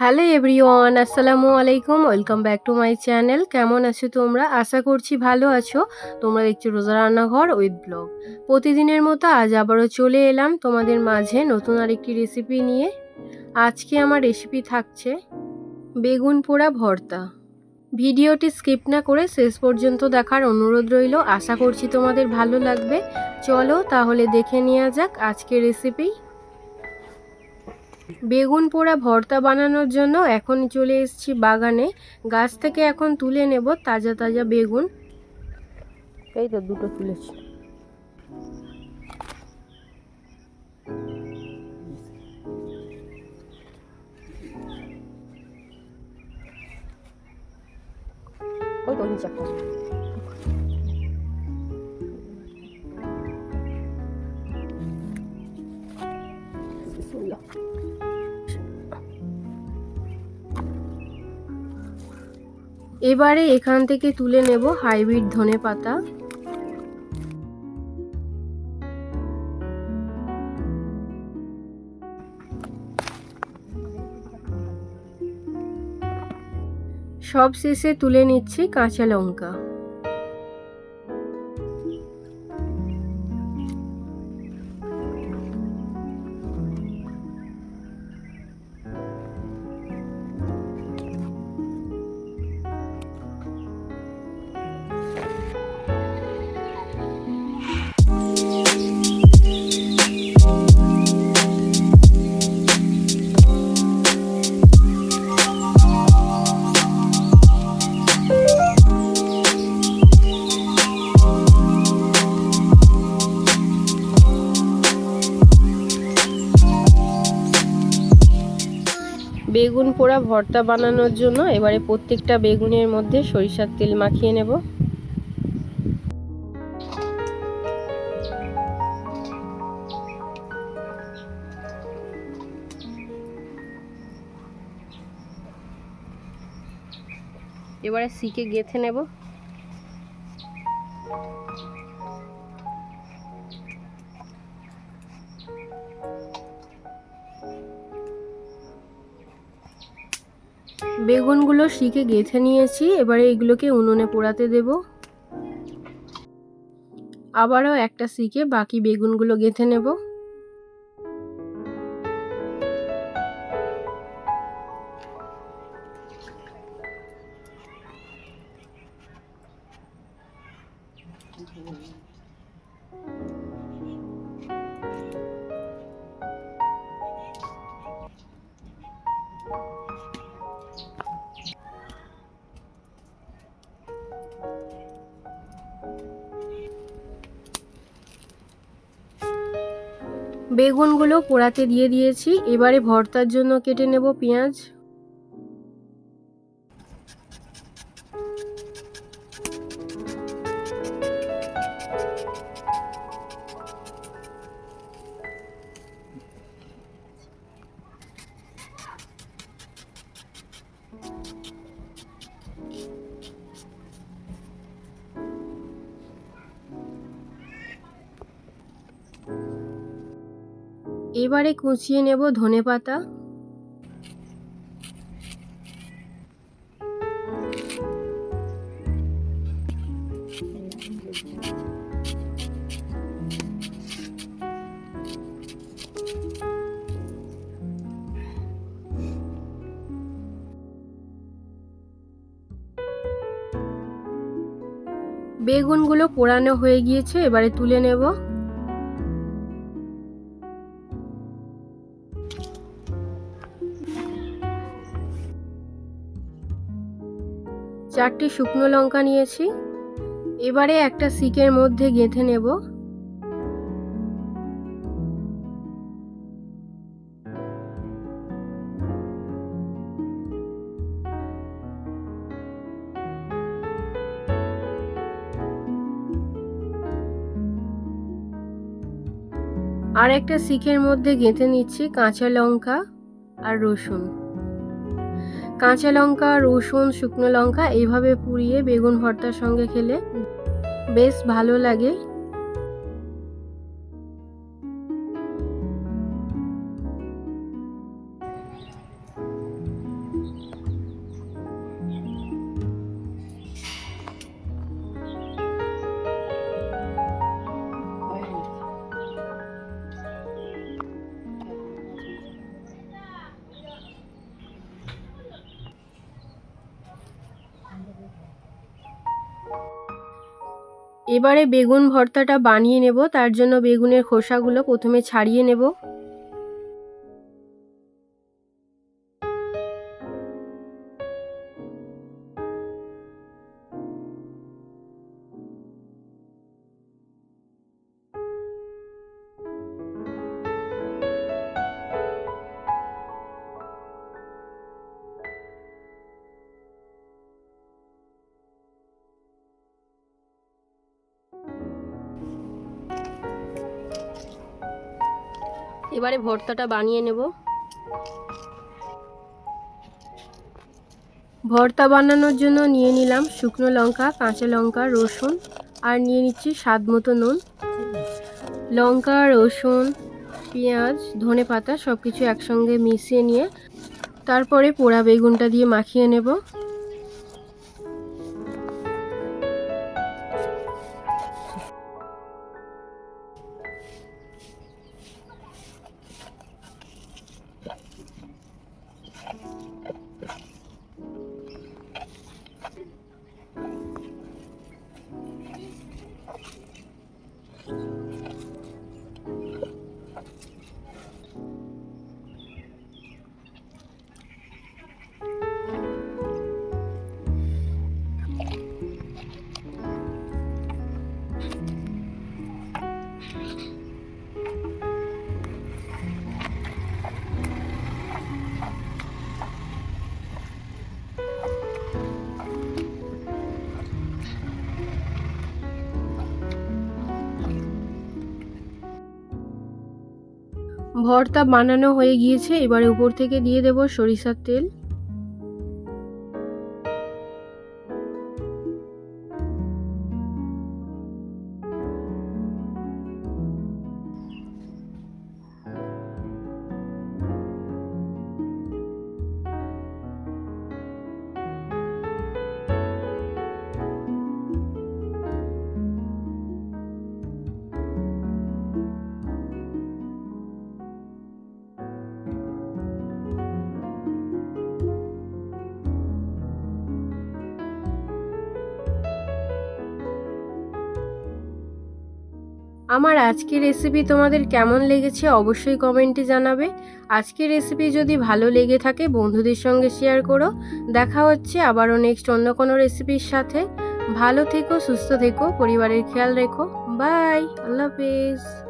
Hello everyone, আসসালামু আলাইকুম। Welcome back to my channel. কেমন আছো তোমরা? আশা করছি ভালো আছো। তোমরা দেখছো রোজা রান্নাঘর উইথ ব্লগ। প্রতিদিনের মতো আজ আবারও চলে এলাম তোমাদের মাঝে নতুন আরেকটি রেসিপি নিয়ে। আজকে আমার রেসিপি থাকছে বেগুন পোড়া ভর্তা। ভিডিওটি স্কিপ না করে শেষ পর্যন্ত দেখার অনুরোধ রইল। আশা করছি তোমাদের ভালো লাগবে। চলো তাহলে দেখে নেওয়া যাক আজকের রেসিপি। বেগুন পোড়া ভর্তা বানানোর জন্য এখন চলে এসেছি বাগানে। গাছ থেকে এখন তুলে নেব তাজা তাজা বেগুন। এই তো দুটো তুলেছি। ওই তো নিচে একটা। এবারে এখান থেকে তুলে নেব হাইব্রিড ধনেপাতা। সব শেষে তুলে নিচ্ছি কাঁচা লঙ্কা। বেগুন পোড়া ভর্তা বানানোর জন্য এবারে প্রত্যেকটা বেগুনের মধ্যে সরিষার তেল মাখিয়ে নেব। এবারে শিকে গেঁথে নেব। বেগুনগুলো শিকে গেঁথে নিয়েছি। এবারে এগুলোকে উনুনে পোড়াতে দেব। আবারও একটা শিকে বাকি বেগুনগুলো গেঁথে নেব। বেগুনগুলো পোড়াতে দিয়ে দিয়েছি। এবারে ভর্তার জন্য কেটে নেব পেঁয়াজ। এবারে কুচিয়ে নেব ধনেপাতা। বেগুনগুলো পোড়ানো হয়ে গিয়েছে, এবারে তুলে নেব। চারটি শুকনো লঙ্কা নিয়েছি। এবারে একটা শিকের মধ্যে গেঁথে নেব। আর একটা শিকের মধ্যে গেঁথে নিচ্ছি কাঁচা লঙ্কা আর রসুন। কাঁচা লঙ্কা, রসুন, শুকনো লঙ্কা এইভাবে পুড়িয়ে বেগুন ভর্তার সঙ্গে খেলে বেশ ভালো লাগে। এবারে বেগুন ভর্তাটা বানিয়ে নেব। তার জন্য বেগুনের খোসাগুলো প্রথমে ছাড়িয়ে নেব। এবারে ভর্তাটা বানিয়ে নেব। ভর্তা বানানোর জন্য নিয়ে নিলাম শুকনো লঙ্কা, কাঁচা লঙ্কা, রসুন আর নিয়ে নিচ্ছি স্বাদ মতো নুন। লঙ্কা, রসুন, পেঁয়াজ, ধনেপাতা সব কিছু একসঙ্গে মিশিয়ে নিয়ে তারপরে পোড়া বেগুনটা দিয়ে মাখিয়ে নেব। ভর্তা বানানো হয়ে গিয়েছে। এবারে উপর থেকে দিয়ে দেব সরিষার তেল। আমার আজকের রেসিপি তোমাদের কেমন লেগেছে অবশ্যই কমেন্টে জানাবে। আজকের রেসিপি যদি ভালো লেগে থাকে বন্ধুদের সঙ্গে শেয়ার করো। দেখা হচ্ছে আবারও নেক্সট অন্য কোনো রেসিপির সাথে। ভালো থেকো, সুস্থ থেকো, পরিবারের খেয়াল রেখো। বাই, আল্লাহ হাফেজ।